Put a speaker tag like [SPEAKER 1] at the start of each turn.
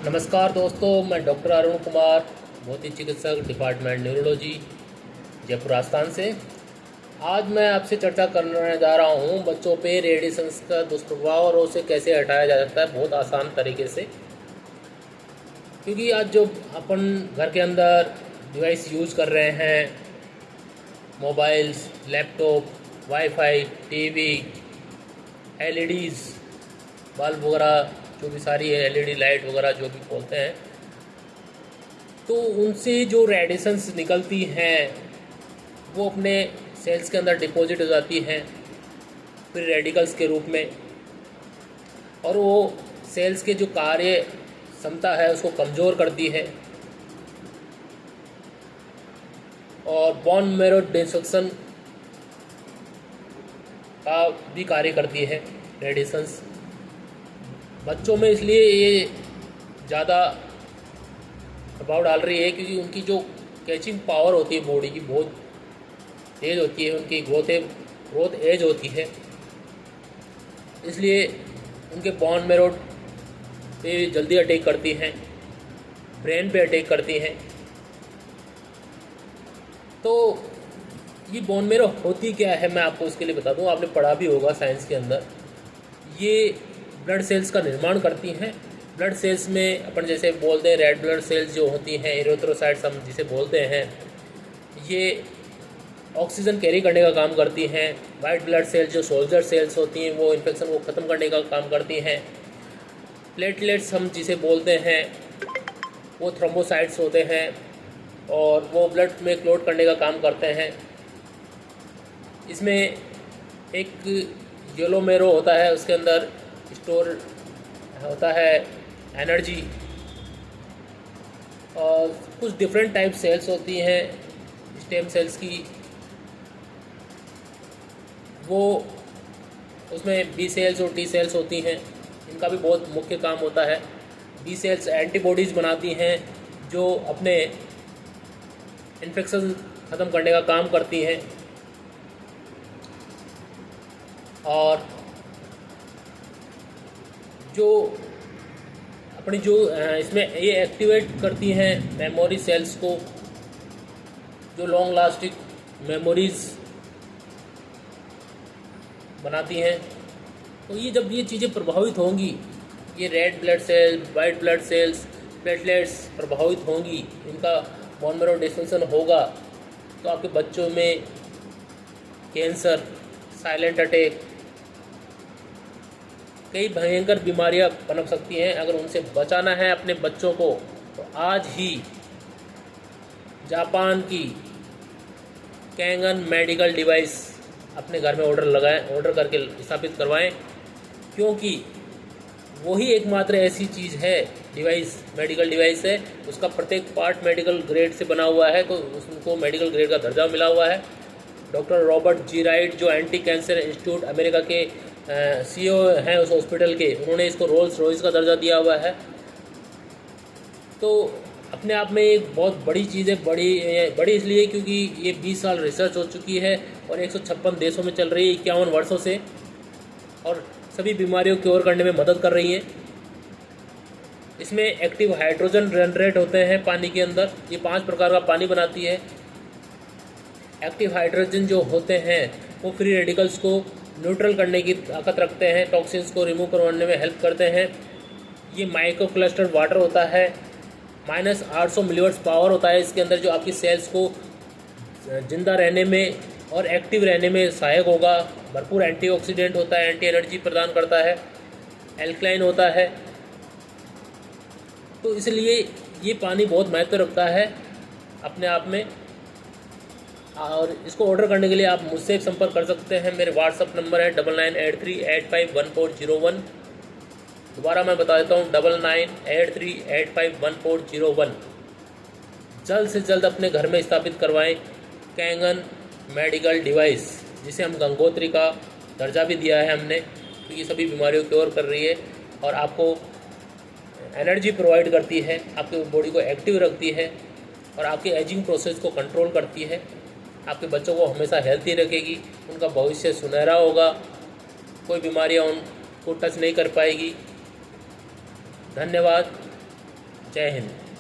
[SPEAKER 1] नमस्कार दोस्तों, मैं डॉक्टर अरुण कुमार, भौतिक चिकित्सक, डिपार्टमेंट न्यूरोलॉजी, जयपुर राजस्थान से। आज मैं आपसे चर्चा करने जा रहा हूँ बच्चों पे रेडिएशंस का दुष्प्रभाव और उसे कैसे हटाया जा सकता है बहुत आसान तरीके से। क्योंकि आज जो अपन घर के अंदर डिवाइस यूज़ कर रहे हैं, mobiles, laptop, wifi, TV, LEDs, bulb वगैरह, जो भी सारी एलईडी लाइट वगैरह जो भी बोलते हैं, तो उनसे जो रेडिएशंस निकलती हैं वो अपने सेल्स के अंदर डिपॉजिट हो जाती हैं फिर रेडिकल्स के रूप में, और वो सेल्स के जो कार्य क्षमता है उसको कमज़ोर करती है और बोन मैरो डिस्ट्रक्शन का भी कार्य करती है रेडिएशंस बच्चों में। इसलिए ये ज़्यादा प्रभाव डाल रही है क्योंकि उनकी जो कैचिंग पावर होती है बॉडी की बहुत तेज़ होती है, उनकी ग्रोथ एज होती है, इसलिए उनके बोन मैरो पे जल्दी अटैक करती हैं, ब्रेन पे अटैक करती हैं। तो ये बोन मैरो होती क्या है मैं आपको उसके लिए बता दूं, आपने पढ़ा भी होगा साइंस के अंदर। ये ब्लड सेल्स का निर्माण करती हैं। ब्लड सेल्स में अपन जैसे बोलते हैं रेड ब्लड सेल्स जो होती हैं, एरिथ्रोसाइट्स हम जिसे बोलते हैं, ये ऑक्सीजन कैरी करने का काम करती हैं। वाइट ब्लड सेल्स जो सोल्जर सेल्स होती हैं वो इन्फेक्शन को ख़त्म करने का काम करती हैं। प्लेटलेट्स हम जिसे बोलते हैं वो थ्रोम्बोसाइट्स होते हैं और वो ब्लड में क्लॉट करने का काम करते हैं। इसमें एक येलो मैरो होता है, उसके अंदर स्टोर होता है एनर्जी, और कुछ डिफरेंट टाइप सेल्स होती हैं स्टेम सेल्स की, वो उसमें बी सेल्स और टी सेल्स होती हैं। इनका भी बहुत मुख्य काम होता है। बी सेल्स एंटीबॉडीज़ बनाती हैं जो अपने इन्फेक्शन ख़त्म करने का काम करती हैं, और जो अपनी जो इसमें ये एक्टिवेट करती हैं मेमोरी सेल्स को, जो लॉन्ग लास्टिंग मेमोरीज़ बनाती हैं। तो ये जब ये चीज़ें प्रभावित होंगी, ये red blood cells, white blood cells, platelets प्रभावित होंगी, इनका बोन मैरो डिस्फंक्शन होगा, तो आपके बच्चों में कैंसर, साइलेंट अटैक, कई भयंकर बीमारियां पनप सकती हैं। अगर उनसे बचाना है अपने बच्चों को तो आज ही जापान की कैंगन मेडिकल डिवाइस अपने घर में ऑर्डर करके स्थापित करवाएं, क्योंकि वही एकमात्र ऐसी चीज़ है, मेडिकल डिवाइस है, उसका प्रत्येक पार्ट मेडिकल ग्रेड से बना हुआ है, तो उसको मेडिकल ग्रेड का दर्जा मिला हुआ है। डॉक्टर रॉबर्ट जी राइट जो एंटी कैंसर इंस्टीट्यूट अमेरिका के सीईओ हैं उस हॉस्पिटल के, उन्होंने इसको रोल्स रॉयस का दर्जा दिया हुआ है। तो अपने आप में एक बहुत बड़ी चीज़ है, बड़ी इसलिए क्योंकि ये 20 साल रिसर्च हो चुकी है और 156 देशों में चल रही है 51 वर्षों से, और सभी बीमारियों को क्योर करने में मदद कर रही है। इसमें एक्टिव हाइड्रोजन जनरेट होते हैं पानी के अंदर, ये 5 प्रकार का पानी बनाती है। एक्टिव हाइड्रोजन जो होते हैं वो फ्री रेडिकल्स को न्यूट्रल करने की ताकत रखते हैं, टॉक्सिन्स को रिमूव करवाने में हेल्प करते हैं। ये माइक्रो क्लस्टर वाटर होता है, -800 मिलीवाट्स पावर होता है इसके अंदर, जो आपकी सेल्स को जिंदा रहने में और एक्टिव रहने में सहायक होगा। भरपूर एंटीऑक्सीडेंट होता है, एंटी एनर्जी प्रदान करता है, एल्कलाइन होता है। तो इसलिए ये पानी बहुत महत्व रखता है अपने आप में। और इसको ऑर्डर करने के लिए आप मुझसे संपर्क कर सकते हैं। मेरे व्हाट्सअप नंबर है 9983851401। दोबारा मैं बता देता हूँ 9983851401। जल्द से जल्द अपने घर में स्थापित करवाएं कैंगन मेडिकल डिवाइस, जिसे हम गंगोत्री का दर्जा भी दिया है हमने, क्योंकि सभी बीमारियों की क्योर कर रही है और आपको एनर्जी प्रोवाइड करती है, आपकी बॉडी को एक्टिव रखती है और आपके एजिंग प्रोसेस को कंट्रोल करती है। आपके बच्चों को हमेशा हेल्थी रखेगी, उनका भविष्य सुनहरा होगा, कोई बीमारियां उनको टच नहीं कर पाएगी। धन्यवाद। जय हिंद।